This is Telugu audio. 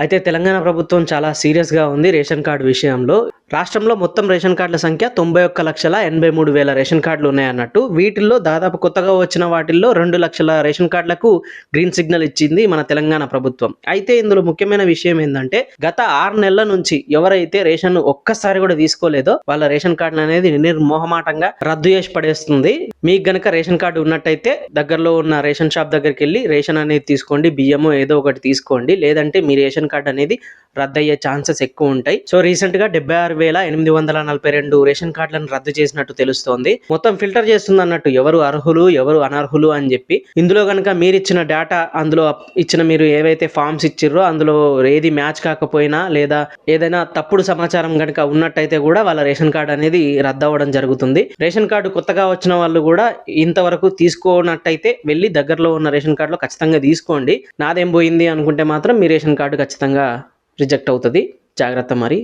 అయితే తెలంగాణ ప్రభుత్వం చాలా సీరియస్‌గా ఉంది రేషన్ కార్డ్ విషయంలో. రాష్ట్రంలో మొత్తం రేషన్ కార్డుల సంఖ్య 91,83,000 రేషన్ కార్డులు ఉన్నాయన్నట్టు. వీటిల్లో దాదాపు కొత్తగా వచ్చిన వాటిల్లో 2,00,000 రేషన్ కార్డులకు గ్రీన్ సిగ్నల్ ఇచ్చింది మన తెలంగాణ ప్రభుత్వం. అయితే ఇందులో ముఖ్యమైన విషయం ఏందంటే గత 6 నెలల నుంచి ఎవరైతే రేషన్ ఒక్కసారి కూడా తీసుకోలేదో వాళ్ళ రేషన్ కార్డులు అనేది నిర్మోహమాటంగా రద్దు చేసి పడేస్తుంది. మీకు గనక రేషన్ కార్డు ఉన్నట్టయితే దగ్గరలో ఉన్న రేషన్ షాప్ దగ్గరికి వెళ్ళి రేషన్ అనేది తీసుకోండి, బియ్యము ఏదో ఒకటి తీసుకోండి. లేదంటే మీ రేషన్ కార్డు అనేది రద్దయ్యే ఛాన్సెస్ ఎక్కువ ఉంటాయి. సో రీసెంట్ గా 76,842 రేషన్ కార్డులను రద్దు చేసినట్టు తెలుస్తోంది. మొత్తం ఫిల్టర్ చేస్తుంది అన్నట్టు ఎవరు అర్హులు ఎవరు అనర్హులు అని చెప్పి. ఇందులో కనుక మీరు ఇచ్చిన డేటా, అందులో ఇచ్చిన మీరు ఏవైతే ఫామ్స్ ఇచ్చిర్రో అందులో ఏది మ్యాచ్ కాకపోయినా లేదా ఏదైనా తప్పుడు సమాచారం కనుక ఉన్నట్టయితే కూడా వాళ్ళ రేషన్ కార్డు అనేది రద్దు అవ్వడం జరుగుతుంది. రేషన్ కార్డు కొత్తగా వచ్చిన వాళ్ళు కూడా ఇంతవరకు తీసుకోనట్టయితే వెళ్ళి దగ్గరలో ఉన్న రేషన్ కార్డులో ఖచ్చితంగా తీసుకోండి. నాదేం పోయింది అనుకుంటే మాత్రం మీ రేషన్ కార్డు ఖచ్చితంగా రిజెక్ట్ అవుతుంది. జాగ్రత్త మరి.